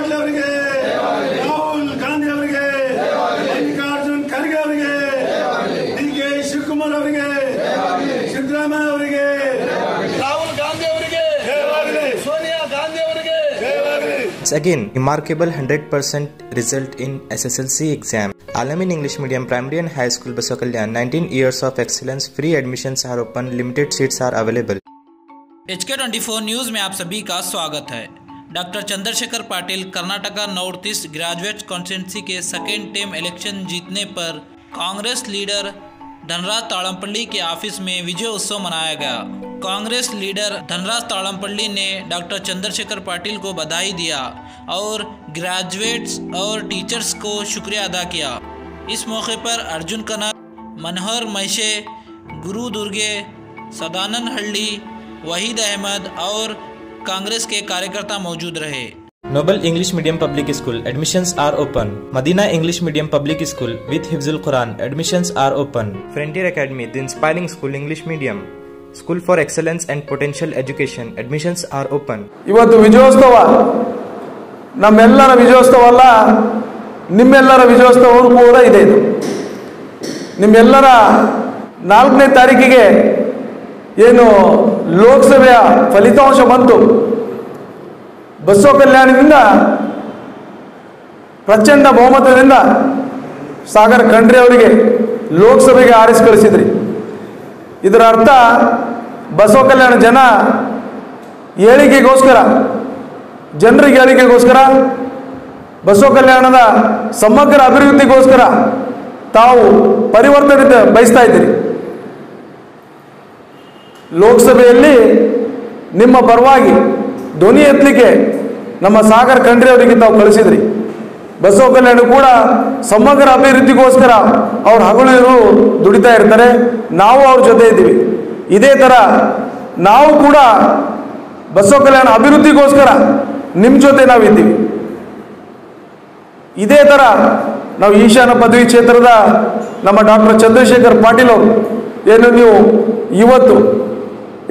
ಪಾಟೀಲ್ ಅವರಿಗೆ, ರಾಹುಲ್ ಗಾಂಧಿ ಅವರಿಗೆ, ಮಲ್ಲಿಕಾರ್ಜುನ್ ಖರ್ಗೆ ಅವರಿಗೆ, ಡಿ.ಕೆ. ಶಿವಕುಮಾರ್ ಅವರಿಗೆ, ಸಿದ್ದರಾಮಯ್ಯ ಅವರಿಗೆ, ರಾಹುಲ್ ಗಾಂಧಿ ಅವರಿಗೆ, ಸೋನಿಯಾ ಗಾಂಧಿ ಅವರಿಗೆ. Again, remarkable 100% result in SSLC exam. Alamin English Medium Primary and High School Basakalyan, 19 years of excellence. Free admissions are open. Limited seats are available. HK24 news में आप सभी का स्वागत है। Doctor Chandrashekhar Patil Karnataka north east graduate constituency के second time election जीतने पर Congress leader Dhanraj ताड़मपल्ली के ऑफिस में विजय उत्सव मनाया गया। कांग्रेस लीडर धनराज ताड़मपल्ली ने डॉक्टर चंद्रशेखर पाटिल को बधाई दिया और ग्रेजुएट्स और टीचर्स को शुक्रिया अदा किया। इस मौके पर अर्जुन कनक, मनोहर महिषे, गुरु दुर्गे, सदानंद हल्ली, वहीद अहमद और कांग्रेस के कार्यकर्ता मौजूद रहे। Noble English Medium Public School admissions are open. Madina English Medium Public School with Hifzul Quran admissions are open. Frontier Academy, the inspiring school English Medium school for excellence and potential education admissions are open. ಇವತ್ತು ವಿಜಯೋತ್ಸವ ನಮ್ಮೆಲ್ಲರ ವಿಜಯೋತ್ಸವ ಅಲ್ಲ, ನಿಮ್ಮೆಲ್ಲರ ವಿಜಯೋತ್ಸವ ಕೂಡ ಇದೆ. ನಿಮ್ಮೆಲ್ಲರ 4ನೇ ತಾರೀಕಿಗೆ ಏನು ಲೋಕಸಭೆಯ ಫಲಿತಾಂಶ ಬಂತು, ಬಸವ ಕಲ್ಯಾಣದಿಂದ ಪ್ರಚಂಡ ಬಹುಮತದಿಂದ ಸಾಗರ್ ಖಂಡ್ರೆ ಅವರಿಗೆ ಲೋಕಸಭೆಗೆ ಆರಿಸಿ ಕಳಿಸಿದ್ರಿ. ಇದರ ಅರ್ಥ ಬಸವ ಕಲ್ಯಾಣ ಜನ ಏಳಿಗೆಗೋಸ್ಕರ, ಜನರಿಗೆ ಏಳಿಗೆಗೋಸ್ಕರ, ಬಸವ ಕಲ್ಯಾಣದ ಸಮಗ್ರ ಅಭಿವೃದ್ಧಿಗೋಸ್ಕರ ತಾವು ಪರಿವರ್ತನೆ ಬಯಸ್ತಾ ಇದ್ದೀರಿ. ಲೋಕಸಭೆಯಲ್ಲಿ ನಿಮ್ಮ ಪರವಾಗಿ ಧ್ವನಿ ಎತ್ತಲಿಕ್ಕೆ ನಮ್ಮ ಸಾಗರ್ ಖಂಡ್ರೆ ಅವರಿಗೆ ತಾವು ಕಳಿಸಿದ್ರಿ. ಬಸವ ಕಲ್ಯಾಣ ಕೂಡ ಸಮಗ್ರ ಅಭಿವೃದ್ಧಿಗೋಸ್ಕರ ಅವ್ರು ಹಗಲು ದುಡಿತಾ ಇರ್ತಾರೆ, ನಾವು ಅವ್ರ ಜೊತೆ ಇದ್ದೀವಿ. ಇದೇ ಥರ ನಾವು ಕೂಡ ಬಸವ ಕಲ್ಯಾಣ ಅಭಿವೃದ್ಧಿಗೋಸ್ಕರ ನಿಮ್ಮ ಜೊತೆ ನಾವಿದ್ದೀವಿ. ಇದೇ ಥರ ನಾವು ಈಶಾನ್ಯ ಪದವಿ ಕ್ಷೇತ್ರದ ನಮ್ಮ ಡಾಕ್ಟರ್ ಚಂದ್ರಶೇಖರ್ ಪಾಟೀಲ್ ಅವರು ಏನು ನೀವು ಇವತ್ತು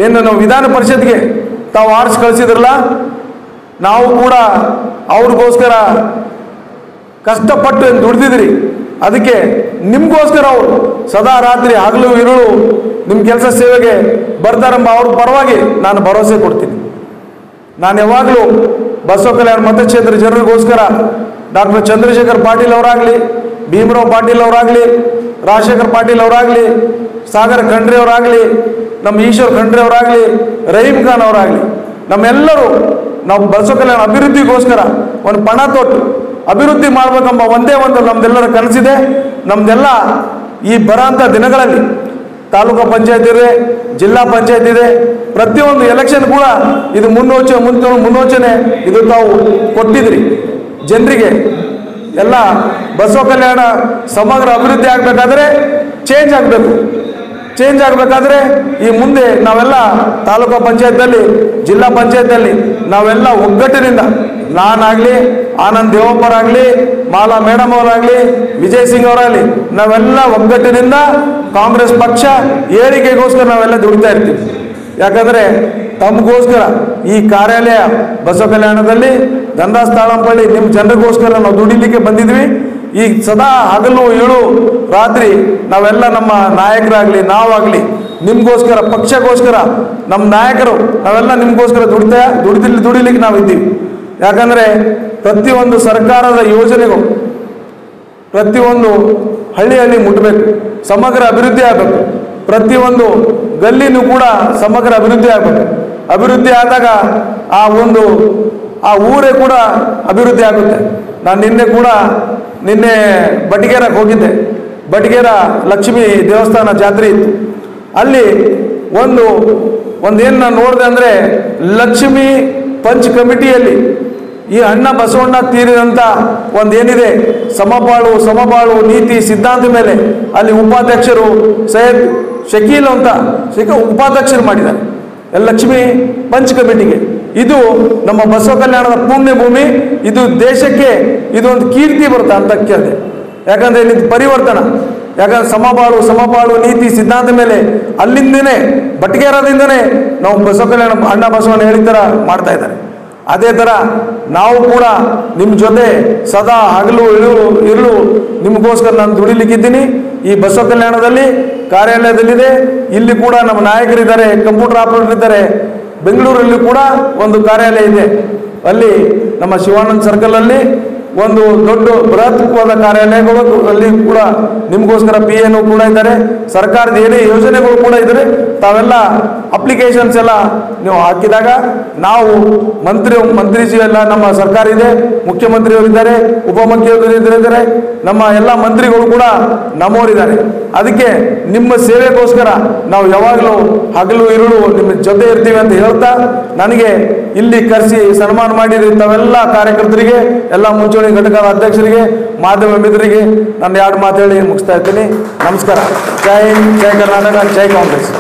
ಏನು ನಾವು ವಿಧಾನ ಪರಿಷತ್ಗೆ ತಾವು ಆರಿಸಿ ಕಳಿಸಿದ್ರಲ್ಲ, ನಾವು ಕೂಡ ಅವ್ರಿಗೋಸ್ಕರ ಕಷ್ಟಪಟ್ಟು ದುಡ್ದಿದ್ರಿ. ಅದಕ್ಕೆ ನಿಮಗೋಸ್ಕರ ಅವರು ಸದಾ ರಾತ್ರಿ ಹಗಲು ಇರುಳು ನಿಮ್ಮ ಕೆಲಸ ಸೇವೆಗೆ ಬರ್ತಾರೆಂಬ ಅವ್ರ ಪರವಾಗಿ ನಾನು ಭರವಸೆ ಕೊಡ್ತೀನಿ. ನಾನು ಯಾವಾಗಲೂ ಬಸವ ಕಲ್ಯಾಣ ಮತಕ್ಷೇತ್ರ ಜನರಿಗೋಸ್ಕರ ಡಾಕ್ಟರ್ ಚಂದ್ರಶೇಖರ್ ಪಾಟೀಲ್ ಅವರಾಗಲಿ, ಭೀಮರಾವ್ ಪಾಟೀಲ್ ಅವರಾಗಲಿ, ರಾಜಶೇಖರ್ ಪಾಟೀಲ್ ಅವರಾಗಲಿ, ಸಾಗರ್ ಖಂಡ್ರೆ ಅವರಾಗಲಿ, ನಮ್ಮ ಈಶ್ವರ್ ಖಂಡ್ರೆ ಅವರಾಗಲಿ, ರಹೀಂ ಖಾನ್ ಅವರಾಗಲಿ, ನಮ್ಮೆಲ್ಲರೂ ನಾವು ಬಸವ ಕಲ್ಯಾಣ ಅಭಿವೃದ್ಧಿಗೋಸ್ಕರ ಒಂದು ಪಣ ತೊಟ್ಟು ಅಭಿವೃದ್ಧಿ ಮಾಡಬೇಕೆಂಬ ಒಂದೇ ಒಂದು ನಮ್ದೆಲ್ಲರ ಕನಸಿದೆ. ನಮ್ದೆಲ್ಲ ಈ ಬರೋಂಥ ದಿನಗಳಲ್ಲಿ ತಾಲೂಕು ಪಂಚಾಯತ್ ಇದೆ, ಜಿಲ್ಲಾ ಪಂಚಾಯತ್ ಇದೆ, ಪ್ರತಿಯೊಂದು ಎಲೆಕ್ಷನ್ ಕೂಡ ಇದು ಮುನ್ನೋಚನೆ ಇದು ತಾವು ಕೊಟ್ಟಿದ್ರಿ ಜನರಿಗೆ. ಎಲ್ಲ ಬಸವ ಕಲ್ಯಾಣ ಸಮಗ್ರ ಅಭಿವೃದ್ಧಿ ಆಗಬೇಕಾದ್ರೆ ಚೇಂಜ್ ಆಗಬೇಕು. ಚೇಂಜ್ ಆಗಬೇಕಾದ್ರೆ ಈ ಮುಂದೆ ನಾವೆಲ್ಲ ತಾಲೂಕು ಪಂಚಾಯತ್ನಲ್ಲಿ, ಜಿಲ್ಲಾ ಪಂಚಾಯತ್ನಲ್ಲಿ ನಾವೆಲ್ಲ ಒಗ್ಗಟ್ಟಿನಿಂದ, ನಾನಾಗಲಿ, ಆನಂದ್ ದೇವಪ್ಪರಾಗಲಿ, ಮಾಲಾ ಮೇಡಮ್ ಅವರಾಗಲಿ, ವಿಜಯ್ ಸಿಂಗ್ ಅವರಾಗಲಿ, ನಾವೆಲ್ಲ ಒಗ್ಗಟ್ಟಿನಿಂದ ಕಾಂಗ್ರೆಸ್ ಪಕ್ಷ ಏಳಿಗೆಗೋಸ್ಕರ ನಾವೆಲ್ಲ ದುಡಿತಾ ಇರ್ತೀವಿ. ಯಾಕಂದರೆ ತಮಗೋಸ್ಕರ ಈ ಕಾರ್ಯಾಲಯ ಬಸವ ಕಲ್ಯಾಣದಲ್ಲಿ ಧನರಾಜ್ ತಾಳಂಪಳ್ಳಿ ನಿಮ್ಮ ಜನರಿಗೋಸ್ಕರ ನಾವು ದುಡಿಲಿಕ್ಕೆ ಬಂದಿದ್ವಿ. ಈಗ ಸದಾ ಹಗಲು ಇಳು ರಾತ್ರಿ ನಾವೆಲ್ಲ ನಮ್ಮ ನಾಯಕರಾಗಲಿ, ನಾವಾಗಲಿ ನಿಮಗೋಸ್ಕರ, ಪಕ್ಷಗೋಸ್ಕರ, ನಮ್ಮ ನಾಯಕರು ನಾವೆಲ್ಲ ನಿಮಗೋಸ್ಕರ ದುಡಿಲಿಕ್ಕೆ ನಾವಿದ್ದೀವಿ. ಯಾಕಂದರೆ ಪ್ರತಿಯೊಂದು ಸರ್ಕಾರದ ಯೋಜನೆಗೂ ಪ್ರತಿಯೊಂದು ಹಳ್ಳಿಯಲ್ಲಿ ಮುಟ್ಟಬೇಕು, ಸಮಗ್ರ ಅಭಿವೃದ್ಧಿ ಆಗಬೇಕು. ಪ್ರತಿಯೊಂದು ಗಲ್ಲಿನೂ ಕೂಡ ಸಮಗ್ರ ಅಭಿವೃದ್ಧಿ ಆಗಬೇಕು. ಅಭಿವೃದ್ಧಿ ಆದಾಗ ಆ ಊರೇ ಕೂಡ ಅಭಿವೃದ್ಧಿ ಆಗುತ್ತೆ. ನಾನು ನಿನ್ನೆ ಬಟಿಗೇರಕ್ಕೆ ಹೋಗಿದ್ದೆ. ಬಟಿಗೇರ ಲಕ್ಷ್ಮೀ ದೇವಸ್ಥಾನ ಜಾತ್ರೆ ಇತ್ತು. ಅಲ್ಲಿ ಒಂದೇನು ನಾನು ನೋಡಿದೆ ಅಂದರೆ, ಲಕ್ಷ್ಮೀ ಪಂಚ್ ಕಮಿಟಿಯಲ್ಲಿ ಈ ಅಣ್ಣ ಬಸವಣ್ಣ ತೀರಿದಂಥ ಒಂದೇನಿದೆ ಸಮಬಾಳು ನೀತಿ ಸಿದ್ಧಾಂತ ಮೇಲೆ ಅಲ್ಲಿ ಉಪಾಧ್ಯಕ್ಷರು ಸೈಯದ್ ಶಕೀಲ್ ಅಂತ ಉಪಾಧ್ಯಕ್ಷರು ಮಾಡಿದ್ದಾರೆ ಲಕ್ಷ್ಮೀ ಪಂಚ್ ಕಮಿಟಿಗೆ. ಇದು ನಮ್ಮ ಬಸವ ಕಲ್ಯಾಣದ ಪುಣ್ಯ ಭೂಮಿ. ಇದು ದೇಶಕ್ಕೆ ಇದೊಂದು ಕೀರ್ತಿ ಬರುತ್ತೆ ಅಂತಕ್ಕೆ. ಯಾಕಂದರೆ ಇಲ್ಲಿ ಪರಿವರ್ತನೆ, ಯಾಕಂದ್ರೆ ಸಮಬಾಳು ನೀತಿ ಸಿದ್ಧಾಂತ ಮೇಲೆ ಅಲ್ಲಿಂದನೇ ಬಟ್ಗೇರದಿಂದನೇ ನಾವು ಬಸವ ಕಲ್ಯಾಣ ಅಣ್ಣ ಬಸವಣ್ಣ ಹೇಳಿದ ಥರ ಮಾಡ್ತಾ ಇದ್ದಾರೆ. ಅದೇ ಥರ ನಾವು ಕೂಡ ನಿಮ್ಮ ಜೊತೆ ಸದಾ ಹಗಲು ಇರಲು ನಿಮಗೋಸ್ಕರ ನಾನು ದುಡಿಲಿಕ್ಕಿದ್ದೀನಿ. ಈ ಬಸವ ಕಲ್ಯಾಣದಲ್ಲಿ ಕಾರ್ಯಾಲಯದಲ್ಲಿದೆ, ಇಲ್ಲಿ ಕೂಡ ನಮ್ಮ ನಾಯಕರಿದ್ದಾರೆ, ಕಂಪ್ಯೂಟರ್ ಆಪರೇಟರ್ ಇದ್ದಾರೆ. ಬೆಂಗಳೂರಲ್ಲಿ ಕೂಡ ಒಂದು ಕಾರ್ಯಾಲಯ ಇದೆ, ಅಲ್ಲಿ ನಮ್ಮ ಶಿವಾನಂದ್ ಸರ್ಕಲ್ ಅಲ್ಲಿ ಒಂದು ದೊಡ್ಡ ಬೃಹತ್ವಾದ ಕಾರ್ಯಾಲಯಗಳು ಅಲ್ಲಿ ಕೂಡ ನಿಮಗೋಸ್ಕರ PA ಕೂಡ ಇದ್ದಾರೆ. ಸರ್ಕಾರದ ಏನೇ ಯೋಜನೆಗಳು ಕೂಡ ಇದ್ದಾರೆ. ತಾವೆಲ್ಲ ಅಪ್ಲಿಕೇಶನ್ಸ್ ಎಲ್ಲ ನೀವು ಹಾಕಿದಾಗ ನಾವು ಮಂತ್ರಿಜಿ ಎಲ್ಲ ನಮ್ಮ ಸರ್ಕಾರ ಇದೆ, ಮುಖ್ಯಮಂತ್ರಿಯವರಿದ್ದಾರೆ, ಉಪಮುಖ್ಯಮಂತ್ರಿಯವರಿದ್ದಾರೆ, ನಮ್ಮ ಎಲ್ಲ ಮಂತ್ರಿಗಳು ಕೂಡ ನಮ್ಮವರಿದ್ದಾರೆ. ಅದಕ್ಕೆ ನಿಮ್ಮ ಸೇವೆಗೋಸ್ಕರ ನಾವು ಯಾವಾಗಲೂ ಹಗಲು ಇರುಳು ನಿಮ್ಮ ಜೊತೆ ಇರ್ತೀವಿ ಅಂತ ಹೇಳ್ತಾ, ನನಗೆ ಇಲ್ಲಿ ಕರೆಸಿ ಸನ್ಮಾನ ಮಾಡಿದ ತಾವೆಲ್ಲ ಕಾರ್ಯಕರ್ತರಿಗೆ, ಎಲ್ಲ ಮುಂಚೂಣಿ ಘಟಕದ ಅಧ್ಯಕ್ಷರಿಗೆ, ಮಾಧ್ಯಮ ಮಿತ್ರರಿಗೆ ನಾನು 2 ಮಾತು ಹೇಳಿ ಮುಗಿಸ್ತಾ ಇರ್ತೀನಿ. ನಮಸ್ಕಾರ. ಜೈ ಹಿಂದ್, ಜೈ ಕರ್ನಾಟಕ, ಜೈ ಕಾಂಗ್ರೆಸ್.